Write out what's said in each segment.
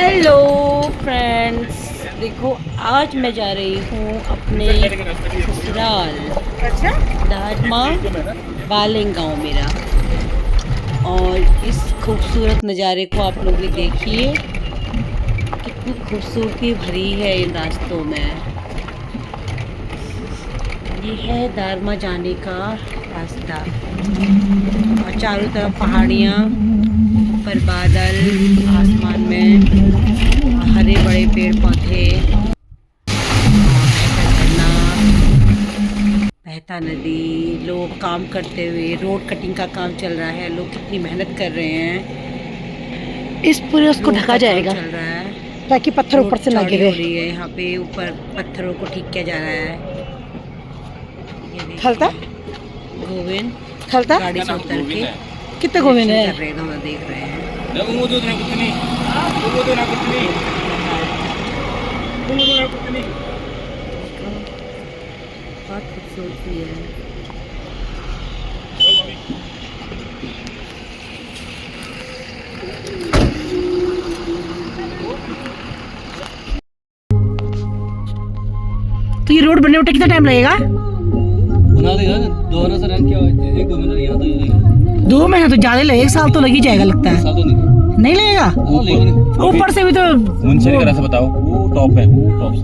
Hello friends, देखो आज मैं जा रही हूँ अपने ससुराल। अच्छा, दादमा बालेंग गाँव मेरा। और इस खूबसूरत नज़ारे को आप लोग भी देखिए, कितनी खूबसूरती भरी है इन रास्तों में। ये है दादमा जाने का रास्ता और चारों तरफ पहाड़ियाँ, ऊपर बादल, आसमान में हरे बड़े पेड़ पौधे, झरना, बहता नदी, लोग काम करते हुए, रोड कटिंग का काम चल रहा है। लोग कितनी मेहनत कर रहे हैं। इस पूरे उसको ढका जाएगा चल रहा है ताकि पत्थर ऊपर से ना गिरे। हो रही है यहाँ पे, ऊपर पत्थरों को ठीक किया जा रहा है। खलता गोविंद खलता गाड़ी से उतर के कितने गोविंद है कर रहे हैं, हम देख रहे हैं। बहुत खूबसूरती है। तो ये रोड बनने में कितना टाइम लगेगा? बना देगा 2 महीना से रन क्या है, 1-2 महीना यहाँ तक लगेगा। 2 महीना तो ज्यादा लगेगा, 1 साल तो लग ही जाएगा लगता है। साल तो नहीं लगेगा। ऊपर से भी तो मुंशरी का रास्ता बताओ, वो टॉप है, वो टॉप से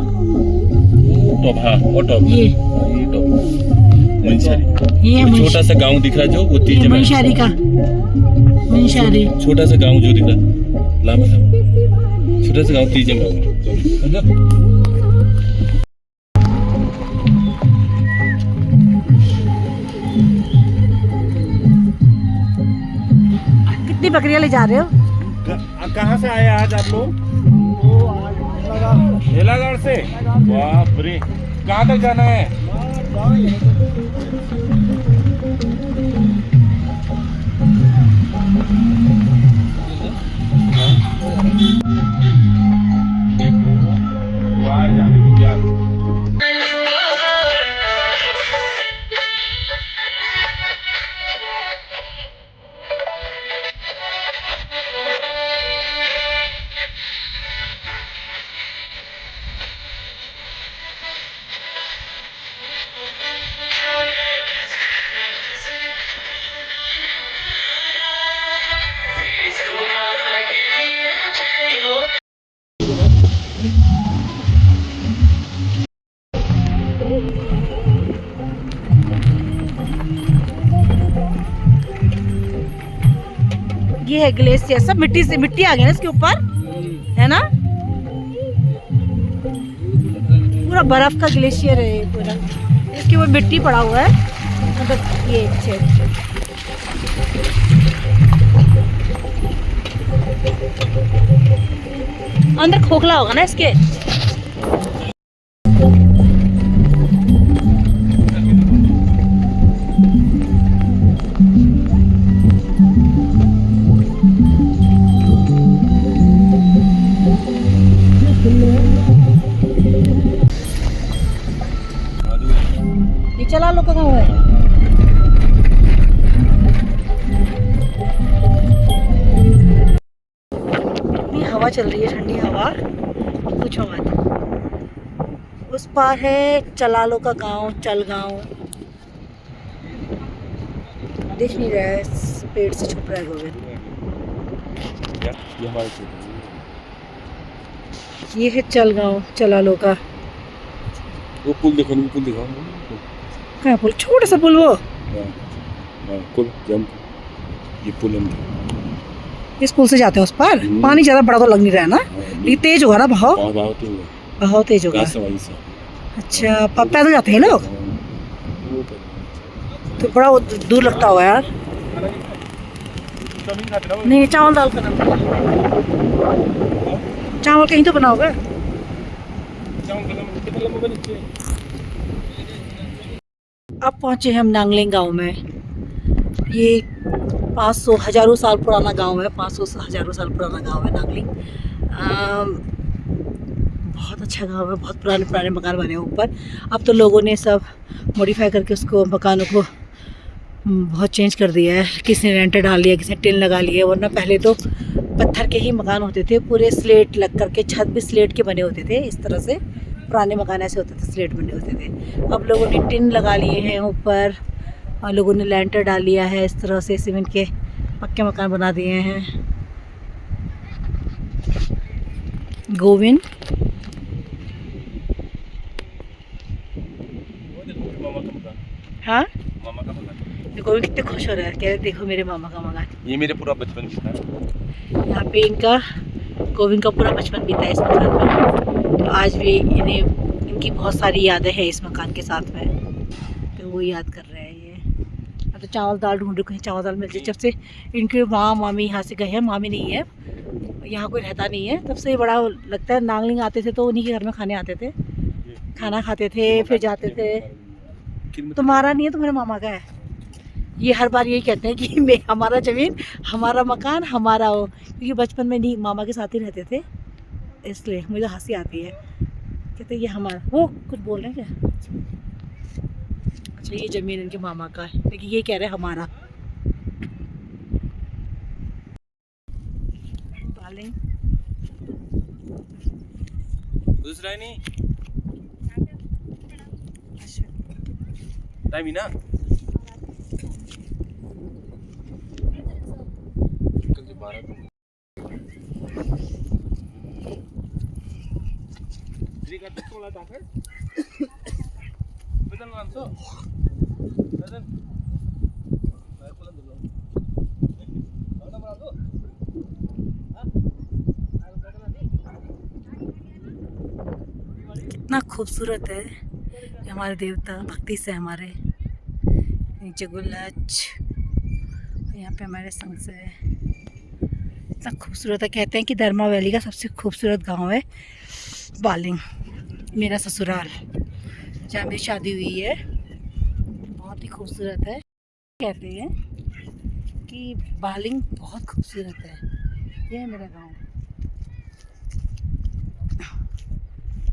वो टॉप, हाँ वो टॉप, ये टॉप मुंशरी। ये छोटा सा गांव दिख रहा जो वो तीज में मुंशरी का, मुंशरी छोटा सा गांव जो दिख रहा लामा था, छोटा सा गांव तीज में। कितनी बकरियां ले जा रहे हो? कहाँ से आए आज आप लोग? हेलागढ़ से। बाप रे, कहाँ तक जाना है? ये है ग्लेशियर, सब मिट्टी से, मिट्टी आ गई ना इसके ऊपर, है ना? पूरा बर्फ का ग्लेशियर है ये पूरा, इसके ऊपर मिट्टी पड़ा हुआ है। मतलब ये अंदर खोखला होगा ना इसके। चला लो कहाँ है। इतनी हवा चल रही है, ठंडी हवा, पूछो मत। उस पार है चलालो का गांव, चल गांव दिख नहीं रहा है, पेड़ से छुप रहा है गोविंद। ये है चल गांव, चलालो का। वो पुल देखो, पुल दिखाओ। कहाँ पुल? छोटा सा पुल वो। पुल जंप, ये पुल है। इस पुल से जाते हैं उस पार। पानी ज्यादा बड़ा तो लग नहीं रहा है ना, लेकिन तेज होगा ना बहाव, बहुत तेज होगा। अच्छा, पैदल जाते हैं लोग तो बड़ा दूर लगता होगा यार। नहीं, चावल दाल का नाम, चावल कहीं तो बना होगा। अब पहुंचे हम नांगलिंग गांव में। ये 500 हजारों साल पुराना गांव है, 500 हजारों साल पुराना गांव है नांगलिंग। बहुत अच्छा गांव है, बहुत पुराने पुराने मकान बने हैं ऊपर। अब तो लोगों ने सब मॉडिफाई करके उसको, मकानों को बहुत चेंज कर दिया है, किसी ने रेंटर डाल लिया, किसी ने टिन लगा लिया, वरना पहले तो पत्थर के ही मकान होते थे, पूरे स्लेट लग करके, छत भी स्लेट के बने होते थे। इस तरह से पुराने मकान ऐसे होते थे, स्लेट बने होते थे। अब लोगों ने टिन लगा लिए हैं ऊपर, और लोगों ने लेंटर डाल लिया है, इस तरह से सीमेंट के पक्के मकान बना दिए हैं। गोविंद मामा का मकान, हाँ, मामा का मकान। गोविंद कितने खुश हो रहा है, कह रहे देखो मेरे मामा का मकान। ये मेरे पूरा बचपन बीता है। यहाँ पे इनका गोविंद का पूरा बचपन बीता है इस मकान में, तो आज भी इन्हें इनकी बहुत सारी यादें हैं इस मकान के साथ में, तो वो याद कर रहे हैं ये। अब तो चावल दाल ढूंढ रहे, कहीं चावल दाल मिल जाए। जब से इनके माँ मामी यहाँ से गए हैं, मामी नहीं है यहाँ, कोई रहता नहीं है, तब से बड़ा लगता है। नांगलिंग आते थे तो उन्हीं के घर में खाने आते थे, खाना खाते थे, फिर जाते थे। तुम्हारा नहीं है, तुम्हारे मामा का है। ये हर बार यही कहते हैं कि मैं, हमारा ज़मीन, हमारा मकान, हमारा हो, क्योंकि बचपन में नहीं मामा के साथ ही रहते थे, इसलिए मुझे हंसी आती है। कहते ये हमारा, वो कुछ बोल रहे हैं क्या? अच्छा, ये ज़मीन इनके मामा का है, लेकिन ये कह रहे हैं हमारा। बालिंग दूसरा नहीं टाइम ही ना कल 12 को कितना खूबसूरत है ये हमारे देवता, भक्ति से हमारे। नीचे गुल्लच, यहाँ पे हमारे संस है। इतना खूबसूरत है, कहते हैं कि धर्मा वैली का सबसे खूबसूरत गांव है बालिंग, मेरा ससुराल, जहाँ मेरी शादी हुई है। बहुत ही खूबसूरत है। कहते हैं कि बालिंग बहुत खूबसूरत है। ये है मेरा गांव।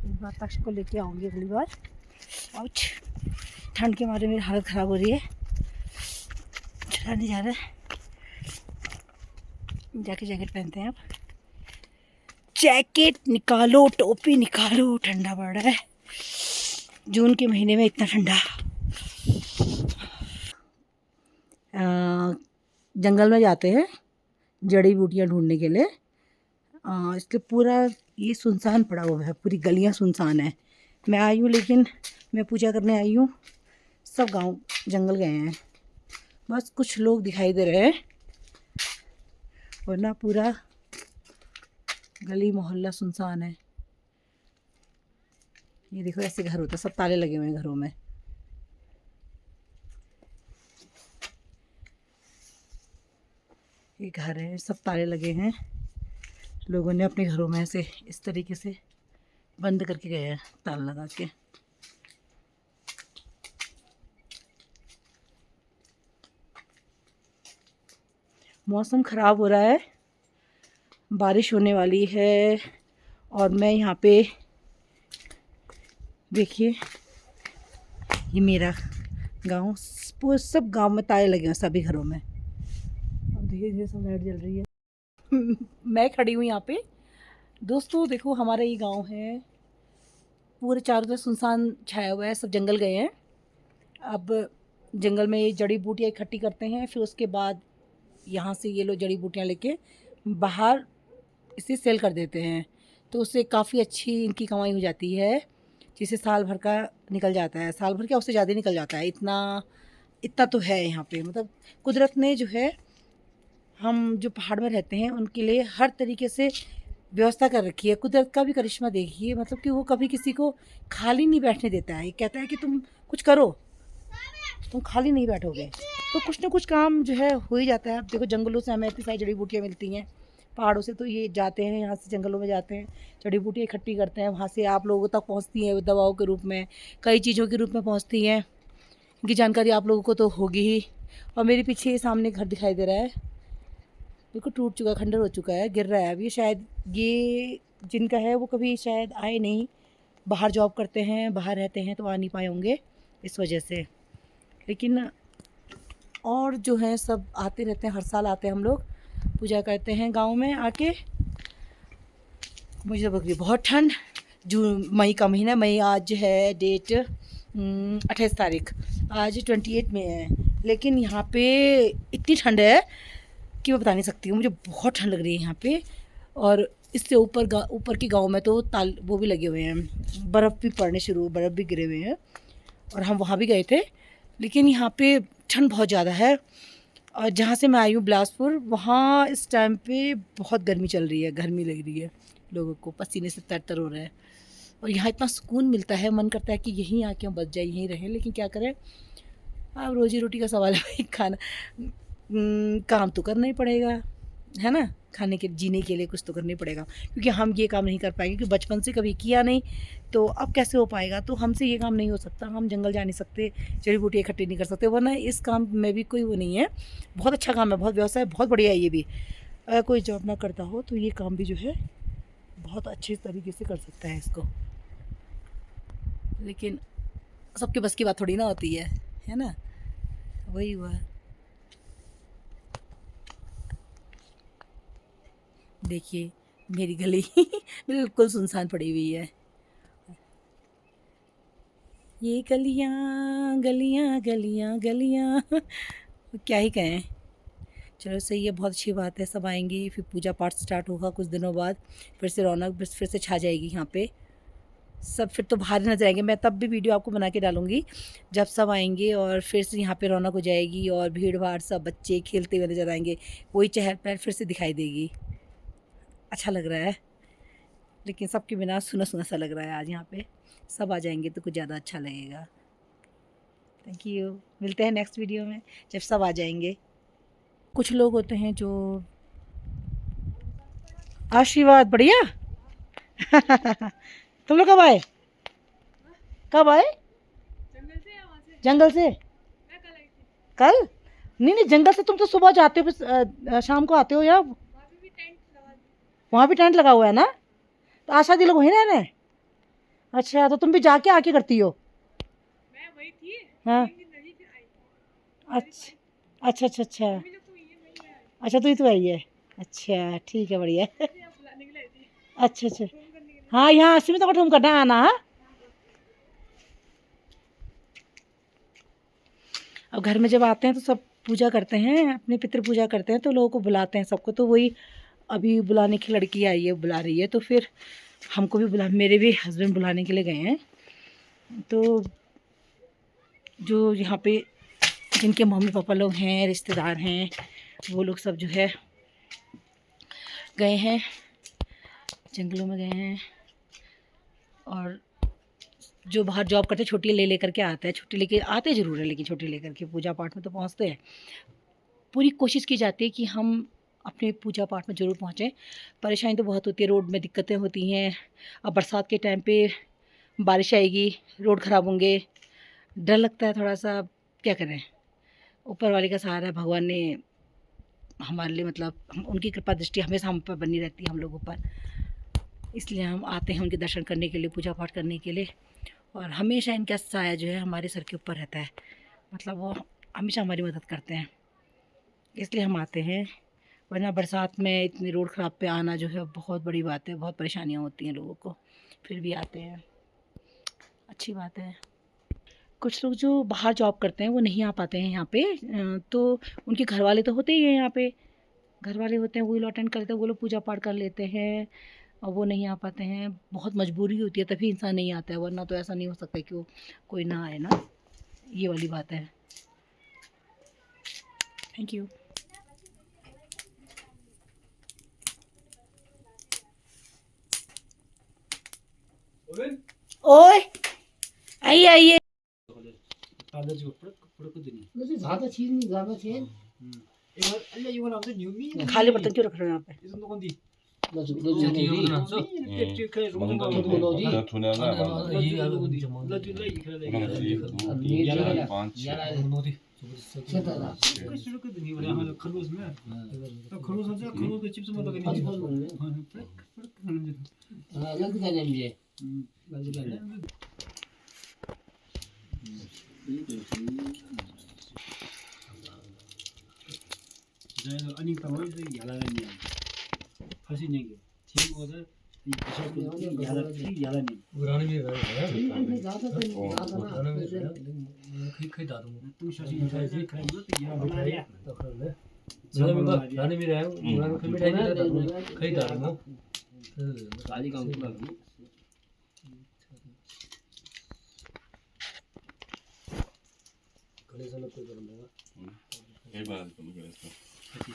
इस बार तक्ष को लेके आऊँगी अगली बार। आउच, ठंड के मारे मेरी हालत ख़राब हो रही है, चला नहीं जा रहा है। जाके जैकेट पहनते हैं अब। जैकेट निकालो, टोपी निकालो, ठंडा पड़ रहा है जून के महीने में, इतना ठंडा। जंगल में जाते हैं जड़ी बूटियाँ ढूंढने के लिए, इसलिए पूरा ये सुनसान पड़ा हुआ है, पूरी गलियां सुनसान है। मैं आई हूँ, लेकिन मैं पूजा करने आई हूँ, सब गांव जंगल गए हैं, बस कुछ लोग दिखाई दे रहे हैं, वरना पूरा गली मोहल्ला सुनसान है। ये देखो ऐसे घर होते, सब ताले लगे हुए हैं घरों में। ये घर है, सब ताले लगे हैं, लोगों ने अपने घरों में ऐसे इस तरीके से बंद करके गए हैं, ताला लगा के। मौसम ख़राब हो रहा है, बारिश होने वाली है, और मैं यहाँ पे देखिए, ये मेरा गांव, पूरे सब गांव में ताले लगे हैं सभी घरों में। अब धीरे धीरे सब लाइट जल रही है। मैं खड़ी हूँ यहाँ पे। दोस्तों देखो, हमारा ये गांव है, पूरे चारों तरफ सुनसान छाया हुआ है, सब जंगल गए हैं। अब जंगल में ये जड़ी बूटियाँ इकट्ठी करते हैं, फिर उसके बाद यहाँ से ये लोग जड़ी बूटियाँ लेके बाहर इसे सेल कर देते हैं, तो उससे काफ़ी अच्छी इनकी कमाई हो जाती है, जिसे साल भर का निकल जाता है, साल भर क्या उससे ज़्यादा निकल जाता है। इतना तो है यहाँ पे, मतलब कुदरत ने जो है, हम जो पहाड़ में रहते हैं उनके लिए हर तरीके से व्यवस्था कर रखी है। कुदरत का भी करिश्मा देखिए, मतलब कि वो कभी किसी को खाली नहीं बैठने देता है। ये कहता है कि तुम कुछ करो, तुम खाली नहीं बैठोगे, तो कुछ ना कुछ काम जो है हो ही जाता है। अब देखो, जंगलों से हमें इतनी सारी जड़ी बूटियाँ मिलती हैं, पहाड़ों से तो ये जाते हैं, यहाँ से जंगलों में जाते हैं, जड़ी बूटियाँ इकट्ठी करते हैं, वहाँ से आप लोगों तक पहुँचती हैं दवाओं के रूप में, कई चीज़ों के रूप में पहुँचती हैं। इनकी जानकारी आप लोगों को तो होगी ही। और मेरे पीछे ये सामने घर दिखाई दे रहा है, बिल्कुल टूट चुका है, खंडर हो चुका है, गिर रहा है। अब ये शायद, ये जिनका है वो कभी शायद आए नहीं, बाहर जॉब करते हैं, बाहर रहते हैं, तो आ नहीं पाए होंगे इस वजह से। लेकिन और जो हैं सब आते रहते हैं, हर साल आते हैं हम लोग, पूजा करते हैं गांव में आके। मुझे तो बहुत ठंड, जून मई का महीना, मई आज है डेट 28 तारीख, आज 28 में है, लेकिन यहाँ पे इतनी ठंड है कि मैं बता नहीं सकती हूँ। मुझे बहुत ठंड लग रही है यहाँ पे। और इससे ऊपर के गांव में तो वो भी लगे हुए हैं, बर्फ़ भी पड़ने शुरू, बर्फ़ भी गिरे हुए हैं, और हम वहाँ भी गए थे। लेकिन यहाँ पे ठंड बहुत ज़्यादा है। और जहाँ से मैं आई हूँ बिलासपुर, वहाँ इस टाइम पे बहुत गर्मी चल रही है, गर्मी लग रही है, लोगों को पसीने से तर हो रहे हैं। और यहाँ इतना सुकून मिलता है, मन करता है कि यहीं आके हम बच जाए, यहीं रहें, लेकिन क्या करें, अब रोजी रोटी का सवाल है भाई, खाना काम तो करना ही पड़ेगा, है ना, खाने के जीने के लिए कुछ तो करना ही पड़ेगा, क्योंकि हम ये काम नहीं कर पाएंगे, क्योंकि बचपन से कभी किया नहीं, तो अब कैसे हो पाएगा। तो हमसे ये काम नहीं हो सकता, हम जंगल जा नहीं सकते, जड़ी बूटी इकट्ठी नहीं कर सकते, वरना इस काम में भी कोई वो नहीं है। बहुत अच्छा काम है, बहुत व्यवसाय, बहुत बढ़िया है ये भी। अगर कोई जॉब ना करता हो तो ये काम भी जो है बहुत अच्छे तरीके से कर सकता है इसको, लेकिन सबके बस की बात थोड़ी ना होती है ना, वही हुआ। देखिए मेरी गली बिल्कुल सुनसान पड़ी हुई है। ये गलियाँ गलियाँ गलियाँ गलियाँ क्या ही कहें। चलो सही है, बहुत अच्छी बात है, सब आएंगे, फिर पूजा पाठ स्टार्ट होगा कुछ दिनों बाद, फिर से रौनक फिर से छा जाएगी यहाँ पे सब। फिर तो बाहर नजर आएंगे, मैं तब भी वीडियो आपको बना के डालूंगी जब सब आएंगे, और फिर से यहाँ पे रौनक हो जाएगी, और भीड़ भाड़, सब बच्चे खेलते हुए नजर आएंगे, वही चहल पहल फिर से दिखाई देगी। अच्छा लग रहा है, लेकिन सबके बिना सुना सुना सा लग रहा है आज यहाँ पे। सब आ जाएंगे तो कुछ ज़्यादा अच्छा लगेगा। थैंक यू, मिलते हैं नेक्स्ट वीडियो में जब सब आ जाएंगे। कुछ लोग होते हैं जो आशीर्वाद, बढ़िया तुम लोग कब आए, कब आए? जंगल से कल? नहीं, जंगल से तुम तो सुबह जाते हो, फिर शाम को आते हो, या वहाँ भी टेंट लगा हुआ है ना? तो आशा दी लोग वहीं रह रहे हैं? अच्छा, तो तुम भी जाके आके करती हो? मैं वही थी, हाँ, नहीं फिर आई। अच्छा अच्छा अच्छा अच्छा अच्छा, तो ये तो आई है, अच्छा ठीक है, बढ़िया अच्छा अच्छा, हाँ यहाँ अस्सी में तो ठुम करना आना। हाँ, अब घर में जब आते हैं तो सब पूजा करते हैं, अपने पितृ पूजा करते हैं, तो लोगों को बुलाते हैं सबको। तो वही अभी बुलाने की लड़की आई है, बुला रही है, तो फिर हमको भी बुला, मेरे भी हस्बैंड बुलाने के लिए गए हैं। तो जो यहाँ पे जिनके मम्मी पापा लोग हैं, रिश्तेदार हैं, वो लोग सब जो है गए हैं, जंगलों में गए हैं। और जो बाहर जॉब करते हैं छुट्टी ले करके आते हैं, छुट्टी लेके आते ज़रूर है, लेकिन छुट्टी लेकर के पूजा पाठ में तो पहुँचते हैं। पूरी कोशिश की जाती है कि हम अपने पूजा पाठ में ज़रूर पहुँचें। परेशानी तो बहुत होती है, रोड में दिक्कतें होती हैं। अब बरसात के टाइम पे बारिश आएगी, रोड ख़राब होंगे, डर लगता है थोड़ा सा, क्या करें। ऊपर वाले का सहारा है, भगवान ने हमारे लिए, मतलब उनकी कृपा दृष्टि हमेशा हम पर बनी रहती है, हम लोगों पर। इसलिए हम आते हैं उनके दर्शन करने के लिए, पूजा पाठ करने के लिए, और हमेशा इनका साया जो है हमारे सर के ऊपर रहता है, मतलब वो हमेशा हमारी मदद करते हैं, इसलिए हम आते हैं। वरना बरसात में इतनी रोड ख़राब पे आना जो है बहुत बड़ी बात है, बहुत परेशानियाँ होती हैं लोगों को, फिर भी आते हैं, अच्छी बात है। कुछ लोग जो बाहर जॉब करते हैं वो नहीं आ पाते हैं यहाँ पे, तो उनके घर वाले तो होते ही हैं यहाँ पे, घर वाले होते हैं, वही लोग अटेंड करते हैं, वो लोग पूजा पाठ कर लेते हैं, और वो नहीं आ पाते हैं। बहुत मजबूरी होती है तभी इंसान नहीं आता है, वरना तो ऐसा नहीं हो सकता कि वो कोई ना आए ना, ये वाली बात है। Thank you. ओए आइए आइए, खाली बर्तन क्यों रख रहे हो यहाँ पे?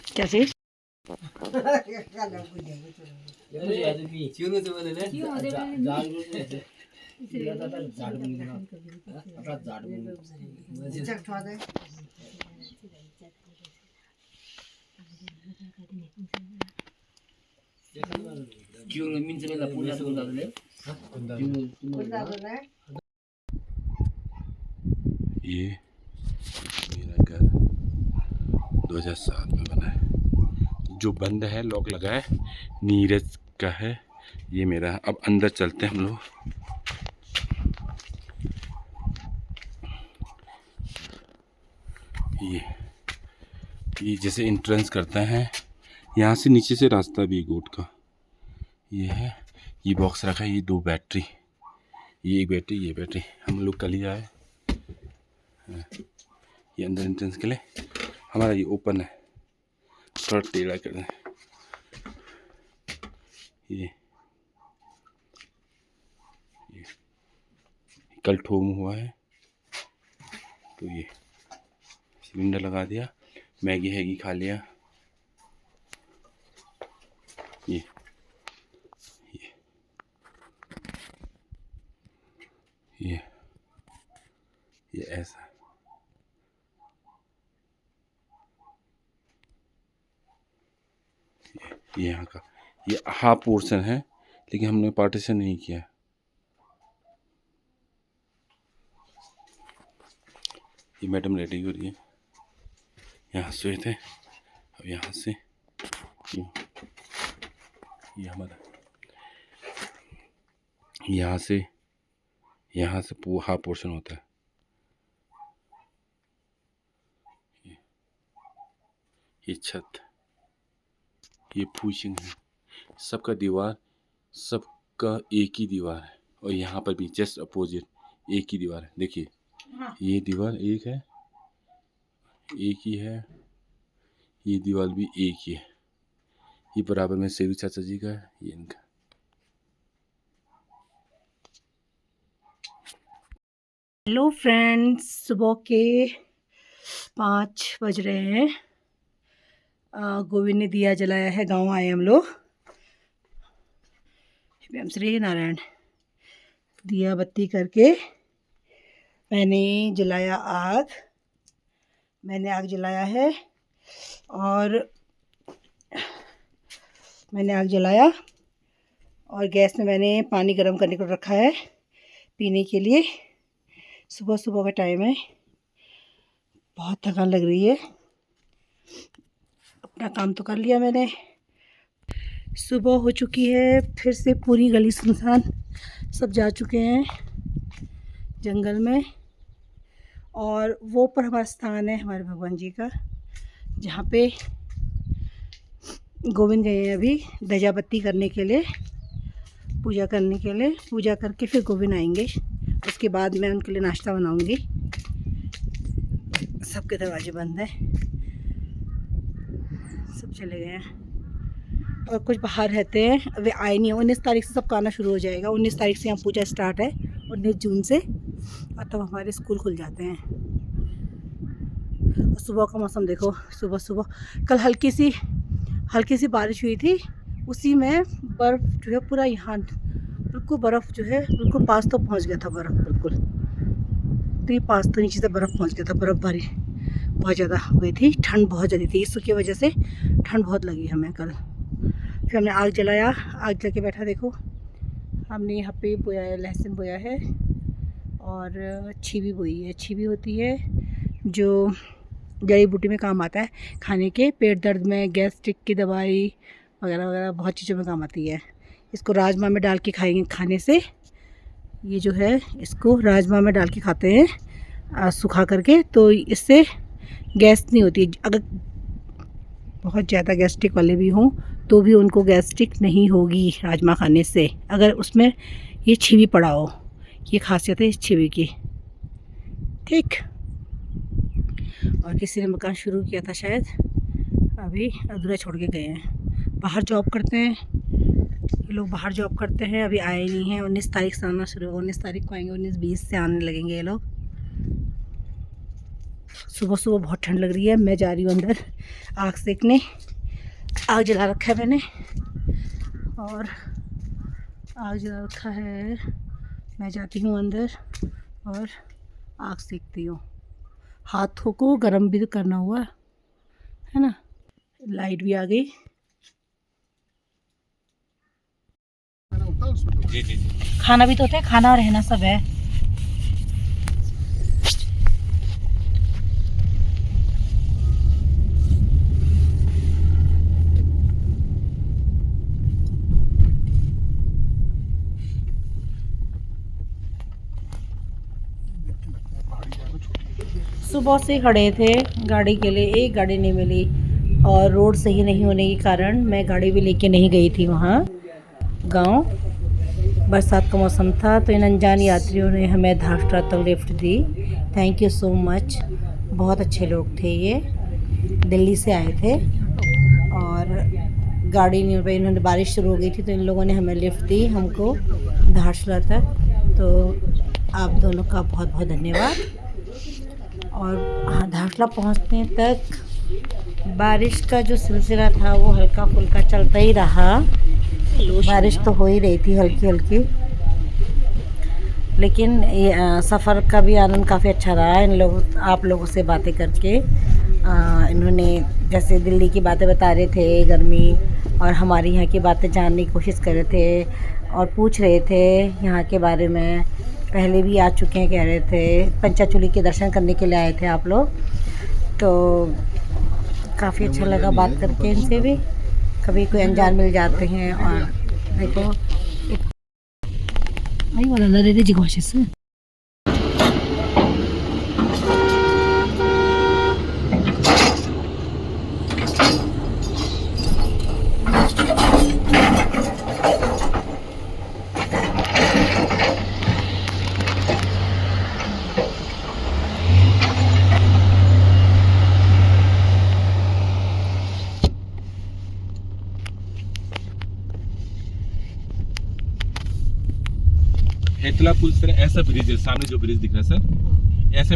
क्या चीज ये मेरा घर 2007 में बना है, जो बंद है, लॉक लगा है, नीरज का है। ये मेरा। अब अंदर चलते हैं हम लोग। ये जैसे एंट्रेंस करता है, यहाँ से नीचे से रास्ता भी गोट का। ये है, ये बॉक्स रखा है, ये 2 बैटरी, ये एक बैटरी, ये बैटरी। हम लोग कल ही आए। ये अंदर एंट्रेंस के लिए हमारा ये ओपन है, थोड़ा टेढ़ा कर दें। ये कल ठोम हुआ है, तो ये सिलेंडर लगा दिया, मैगी हैगी खा लिया। ये ऐसा। ये यहाँ का ये हाफ पोर्शन है, लेकिन हमने पार्टीशन नहीं किया। ये मैडम रेडी हो रही है, यहाँ सोए थे, अब यहाँ से ये हमारा यहाँ से हाफ पोर्शन होता है। ये छत, ये फूशिंग है, सबका दीवार, सबका एक ही दीवार है। और यहाँ पर भी जस्ट अपोजिट एक ही दीवार है। देखिए ये दीवार एक है, एक ही है, ये दीवार भी एक ही है। ये बराबर में सेवी चाचा जी का है, ये इनका। हेलो फ्रेंड्स, सुबह के 5 बज रहे हैं। गोविंद ने दिया जलाया है, गांव आए हम लोग। हम श्री नारायण दिया बत्ती करके मैंने आग जलाया है। और गैस में मैंने पानी गर्म करने को रखा है पीने के लिए। सुबह सुबह का टाइम है, बहुत थकान लग रही है। अपना काम तो कर लिया मैंने, सुबह हो चुकी है। फिर से पूरी गली सुनसान, सब जा चुके हैं जंगल में। और वो पर हमारा स्थान है हमारे भगवान जी का, जहाँ पे गोविंद गए हैं अभी ध्वजा बत्ती करने के लिए, पूजा करने के लिए। पूजा करके फिर गोविंद आएंगे, उसके बाद मैं उनके लिए नाश्ता बनाऊंगी। सबके दरवाजे बंद हैं, सब चले गए हैं। और कुछ बाहर रहते हैं, वे आए नहीं हैं। 19 तारीख से सबका आना शुरू हो जाएगा। 19 तारीख से यहाँ पूजा स्टार्ट है, 19 जून से, और तब हमारे स्कूल खुल जाते हैं। और सुबह का मौसम देखो, सुबह सुबह कल हल्की सी बारिश हुई थी, उसी में बर्फ़ जो है पूरा यहाँ बिल्कुल बर्फ़ जो है बिल्कुल पास तो पहुँच गया था। बर्फ़ बिल्कुल तो पास तो नीचे से बर्फ़ पहुँच गया था। बर्फ़बारी बहुत ज़्यादा हो गई थी, ठंड बहुत ज़्यादा थी, इसकी वजह से ठंड बहुत लगी हमें कल। फिर हमने आग जलाया, आग जला के बैठा। देखो हमने यहाँ पे बोया है, लहसुन बोया है और छीवी बोई है। छीवी होती है जो जड़ी बूटी में काम आता है, खाने के, पेट दर्द में, गैस्ट्रिक की दवाई वगैरह वगैरह बहुत चीज़ों में काम आती है। इसको राजमा में डाल के खाने से, ये जो है इसको राजमा में डाल के खाते हैं सुखा करके, तो इससे गैस नहीं होती। अगर बहुत ज़्यादा गैस्ट्रिक वाले भी हों तो भी उनको गैस्ट्रिक नहीं होगी राजमा खाने से, अगर उसमें ये छिवी पड़ा हो। ये खासियत है इस छिवी की। ठीक। और किसी ने मकान शुरू किया था शायद, अभी अधूरा छोड़ के गए हैं। बाहर जॉब करते हैं ये लोग, बाहर जॉब करते हैं, अभी आए नहीं हैं। 19 तारीख से आना शुरू, 19 तारीख को आएंगे, 19-20 से आने लगेंगे ये लोग। सुबह सुबह बहुत ठंड लग रही है। मैं जा रही हूँ अंदर आग सेकने। आग जला रखा है मैंने, और आग जला रखा है। मैं जाती हूँ अंदर और आग सेकती हूँ। हाथों को गर्म भी तो करना हुआ है ना। लाइट भी आ गई। जी जी जी। खाना भी तो होता है, खाना और रहना सब है। सुबह से खड़े थे गाड़ी के लिए, एक गाड़ी नहीं मिली, और रोड सही नहीं होने के कारण मैं गाड़ी भी लेके नहीं गई थी वहाँ गांव। बरसात का मौसम था तो इन अनजान यात्रियों ने हमें धारचूला तक lift the. Thank you so much. बहुत अच्छे लोग थे ये, दिल्ली से आए थे और गाड़ी नहीं हो पाई। इन्होंने, बारिश शुरू हो गई थी तो इन लोगों ने हमें लिफ्ट दी, हमको धारचूला तक। तो आप दोनों का बहुत बहुत धन्यवाद। और हाँ, धारचूला पहुँचने तक बारिश का जो सिलसिला था वो हल्का फुल्का चलता ही रहा। बारिश तो हो ही रही थी हल्की हल्की, लेकिन ये सफ़र का भी आनंद काफ़ी अच्छा रहा। इन लोग, आप लोगों से बातें करके, इन्होंने जैसे दिल्ली की बातें बता रहे थे, गर्मी, और हमारी यहाँ की बातें जानने की कोशिश कर रहे थे और पूछ रहे थे यहाँ के बारे में। पहले भी आ चुके हैं कह रहे थे, पंचाचूली के दर्शन करने के लिए आए थे आप लोग, तो काफ़ी अच्छा लगा बात करके इनसे भी। कभी कोई अनजान मिल जाते हैं। और देखो आई वाला लड़े जी कोशिश है। हेतला पुल सर, ऐसा ब्रिज है सामने जो ब्रिज दिख रहा है सर,